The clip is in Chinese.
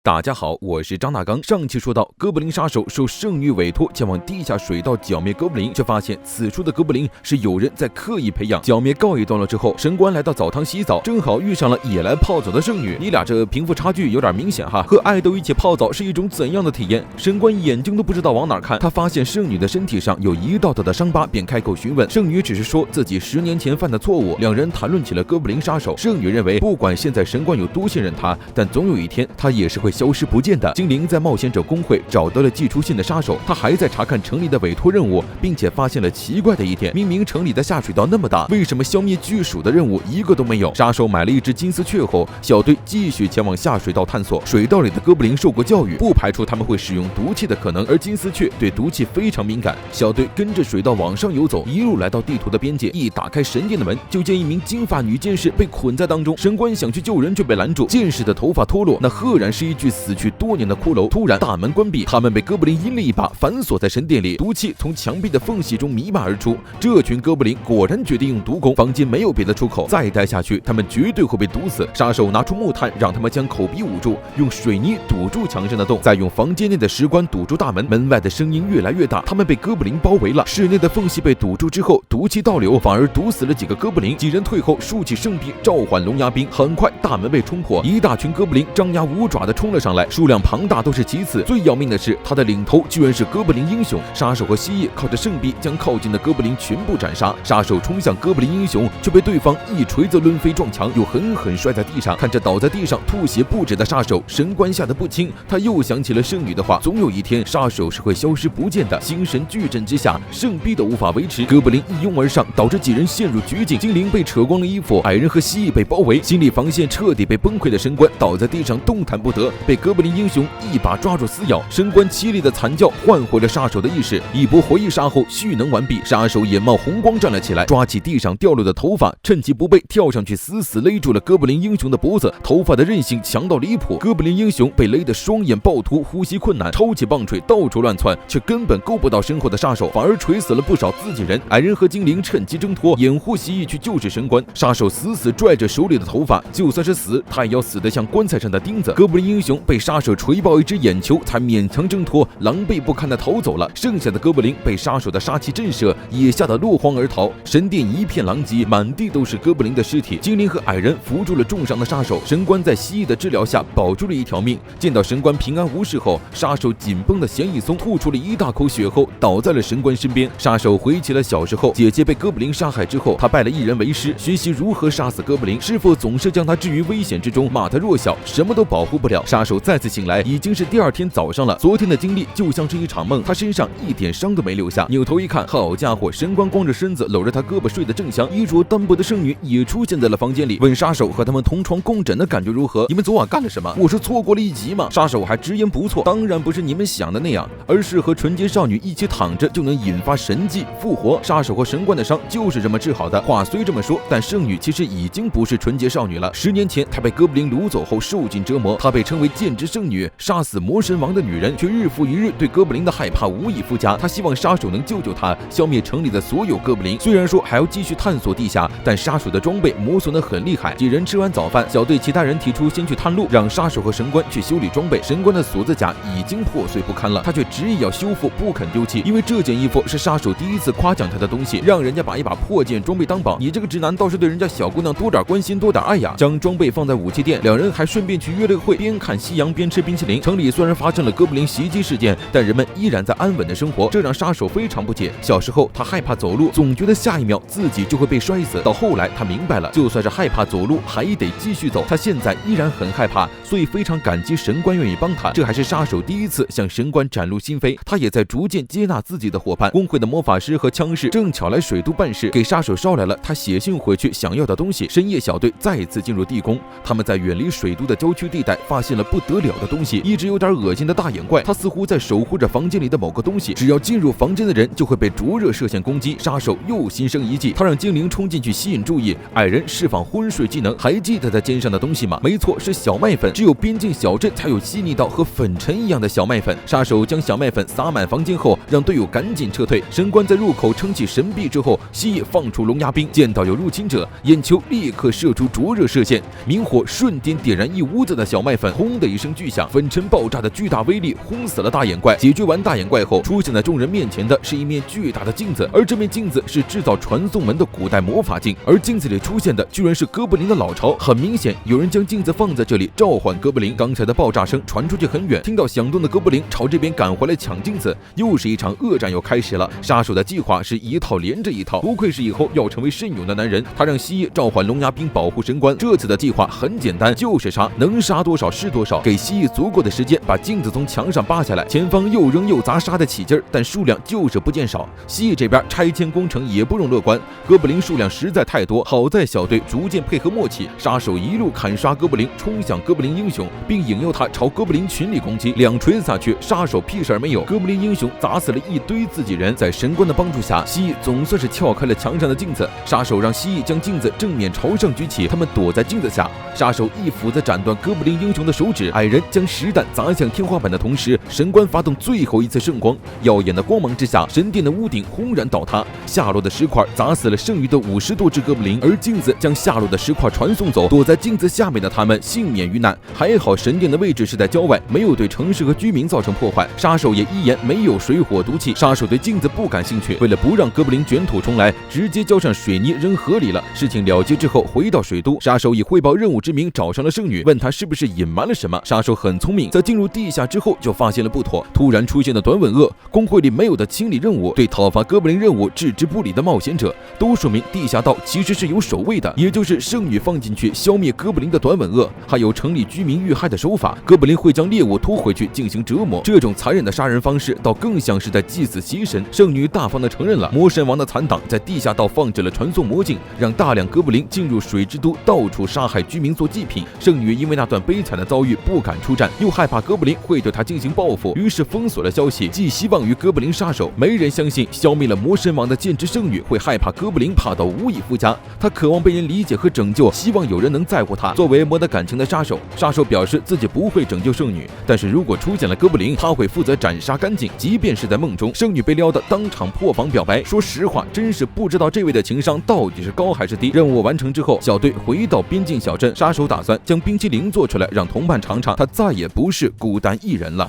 大家好，我是张大刚。上期说到，哥布林杀手受圣女委托前往地下水道剿灭哥布林，却发现此处的哥布林是有人在刻意培养。剿灭告一段落之后，神官来到澡堂洗澡，正好遇上了也来泡澡的圣女。你俩这贫富差距有点明显哈。和爱豆一起泡澡是一种怎样的体验？神官眼睛都不知道往哪看，他发现圣女的身体上有一道道的伤疤，便开口询问。圣女只是说自己10年前犯的错误。两人谈论起了哥布林杀手。圣女认为，不管现在神官有多信任他，但总有一天他也是会消失不见的。精灵在冒险者工会找到了寄出信的杀手，他还在查看城里的委托任务，并且发现了奇怪的一点：明明城里的下水道那么大，为什么消灭巨鼠的任务一个都没有？杀手买了一只金丝雀后，小队继续前往下水道探索。水道里的哥布林受过教育，不排除他们会使用毒气的可能，而金丝雀对毒气非常敏感。小队跟着水道往上游走，一路来到地图的边界，一打开神殿的门，就见一名金发女剑士被捆在当中。神官想去救人，却被拦住。剑士的头发脱落，那赫然是一具死去多年的骷髅。突然大门关闭，他们被哥布林阴了一把，反锁在神殿里。毒气从墙壁的缝隙中弥漫而出。这群哥布林果然决定用毒攻，房间没有别的出口，再待下去他们绝对会被毒死。杀手拿出木炭，让他们将口鼻捂住，用水泥堵住墙上的洞，再用房间内的石棺堵住大门。门外的声音越来越大，他们被哥布林包围了。室内的缝隙被堵住之后，毒气倒流，反而毒死了几个哥布林。几人退后，竖起圣臂召唤龙牙兵。很快大门被冲破，一大群哥布林张牙舞爪地冲了上来，数量庞大都是其次，最要命的是他的领头居然是哥布林英雄。杀手和蜥蜴靠着圣臂将靠近的哥布林全部斩杀。杀手冲向哥布林英雄，却被对方一锤子抡飞撞墙，又狠狠摔在地上。看着倒在地上吐血不止的杀手，神官吓得不轻。他又想起了圣女的话，总有一天杀手是会消失不见的。心神俱震之下，圣臂都无法维持，哥布林一拥而上，导致几人陷入绝境。精灵被扯光了衣服，矮人和蜥蜴被包围，心理防线彻底被崩溃的神官倒在地上动弹不得，被哥布林英雄一把抓住撕咬。神官凄厉的惨叫唤回了杀手的意识，一波回忆杀后蓄能完毕，杀手眼冒红光站了起来，抓起地上掉落的头发，趁其不备跳上去死死勒住了哥布林英雄的脖子。头发的韧性强到离谱，哥布林英雄被勒得双眼暴突，呼吸困难，抄起棒槌到处乱窜，却根本够不到身后的杀手，反而锤死了不少自己人。矮人和精灵趁机挣脱，掩护蜥蜴去救治神官。杀手死死拽着手里的头发，就算是死，他也要死得像棺材上的钉子。哥布林英雄被杀手锤爆一只眼球，才勉强挣脱，狼狈不堪地逃走了。剩下的哥布林被杀手的杀气震慑，也吓得落荒而逃。神殿一片狼藉，满地都是哥布林的尸体。精灵和矮人扶住了重伤的杀手，神官在蜥蜴的治疗下保住了一条命。见到神官平安无事后，杀手紧绷的弦一松，吐出了一大口血后倒在了神官身边。杀手回起了小时候姐姐被哥布林杀害之后，他拜了一人为师，学习如何杀死哥布林。师傅总是将他置于危险之中，骂他弱小，什么都保护不了。杀手再次醒来，已经是第二天早上了。昨天的经历就像是一场梦，他身上一点伤都没留下。扭头一看，好家伙，神官光着身子搂着他胳膊睡得正香，衣着单薄的圣女也出现在了房间里，问杀手和他们同床共枕的感觉如何？你们昨晚干了什么？我是错过了一集吗？杀手还直言不错，当然不是你们想的那样，而是和纯洁少女一起躺着就能引发神迹复活。杀手和神官的伤就是这么治好的。话虽这么说，但圣女其实已经不是纯洁少女了。10年前她被哥布林掳走后受尽折磨，她被称为剑之圣女，杀死魔神王的女人，却日复一日对哥布林的害怕无以复加。她希望杀手能救救她，消灭城里的所有哥布林。虽然说还要继续探索地下，但杀手的装备磨损得很厉害。几人吃完早饭，小队其他人提出先去探路，让杀手和神官去修理装备。神官的锁子甲已经破碎不堪了，他却执意要修复，不肯丢弃，因为这件衣服是杀手第一次夸奖他的东西，让人家把一把破件装备当宝。你这个直男倒是对人家小姑娘多点关心，多点爱呀！将装备放在武器店，两人还顺便去约了个会，边看夕阳边吃冰淇淋。城里虽然发生了哥布林袭击事件，但人们依然在安稳的生活，这让杀手非常不解。小时候他害怕走路，总觉得下一秒自己就会被摔死，到后来他明白了，就算是害怕走路还得继续走。他现在依然很害怕，所以非常感激神官愿意帮他。这还是杀手第一次向神官展露心扉，他也在逐渐接纳自己的伙伴。工会的魔法师和枪士正巧来水都办事，给杀手捎来了他写信回去想要的东西。深夜小队再次进入地宫，他们在远离水都的郊区地带发现了不得了的东西，一直有点恶心的大眼怪，他似乎在守护着房间里的某个东西，只要进入房间的人就会被灼热射线攻击。杀手又心生一计，他让精灵冲进去吸引注意，矮人释放昏睡技能。还记得他肩上的东西吗？没错，是小麦粉，只有边境小镇才有细腻到和粉尘一样的小麦粉。杀手将小麦粉撒满房间后，让队友赶紧撤退。神官在入口撑起神臂之后，蜥蜴放出龙牙兵，见到有入侵者，眼球立刻射出灼热射线，明火瞬间点燃一屋子的小麦粉，轰轰的一声巨响，粉尘爆炸的巨大威力轰死了大眼怪。解决完大眼怪后，出现在众人面前的是一面巨大的镜子，而这面镜子是制造传送门的古代魔法镜，而镜子里出现的居然是哥布林的老巢。很明显，有人将镜子放在这里召唤哥布林。刚才的爆炸声传出去很远，听到响动的哥布林朝这边赶回来抢镜子，又是一场恶战又开始了。杀手的计划是一套连着一套，不愧是以后要成为圣勇的男人。他让蜥蜴召唤龙牙兵保护神官，这次的计划很简单，就是杀，能杀多少是多少，给蜥蜴足够的时间把镜子从墙上扒下来。前方又扔又砸，杀得起劲儿，但数量就是不见少。蜥蜴这边拆迁工程也不容乐观，哥布林数量实在太多，好在小队逐渐配合默契，杀手一路砍杀哥布林，冲向哥布林英雄，并引诱他朝哥布林群里攻击。两锤子下去，杀手屁事儿没有，哥布林英雄砸死了一堆自己人。在神官的帮助下，蜥蜴总算是撬开了墙上的镜子。杀手让蜥蜴将镜子正面朝上举起，他们躲在镜子下。杀手一斧子斩断哥布林英雄的手指，矮人将石弹砸向天花板的同时，神官发动最后一次圣光，耀眼的光芒之下，神殿的屋顶轰然倒塌，下落的石块砸死了剩余的50多只哥布林，而镜子将下落的石块传送走，躲在镜子下面的他们幸免于难。还好神殿的位置是在郊外，没有对城市和居民造成破坏。杀手也一言没有水火毒气，杀手对镜子不感兴趣，为了不让哥布林卷土重来，直接浇上水泥扔河里了。事情了结之后，回到水都，杀手以汇报任务之名找上了圣女，问他是不是隐瞒了什么。杀手很聪明，在进入地下之后就发现了不妥，突然出现的短吻鳄、工会里没有的清理任务、对讨伐哥布林任务置之不理的冒险者，都说明地下道其实是有守卫的，也就是圣女放进去消灭哥布林的短吻鳄，还有城里居民遇害的手法。哥布林会将猎物拖回去进行折磨，这种残忍的杀人方式倒更像是在祭祀邪神。圣女大方地承认了，魔神王的残党在地下道放置了传送魔镜，让大量哥布林进入水之都，到处杀害居民做祭品。圣女因为那段悲惨的遭遇不敢出战，又害怕哥布林会对她进行报复，于是封锁了消息，寄希望于哥布林杀手。没人相信消灭了魔神王的剑之圣女会害怕哥布林怕到无以复加，她渴望被人理解和拯救，希望有人能在乎她。作为没得感情的杀手，杀手表示自己不会拯救圣女，但是如果出现了哥布林，他会负责斩杀干净，即便是在梦中。圣女被撩得当场破防表白，说实话，真是不知道这位的情商到底是高还是低。任务完成之后，小队回到边境小镇，杀手打算将冰淇淋做出来让同伴尝尝，他再也不是孤单一人了。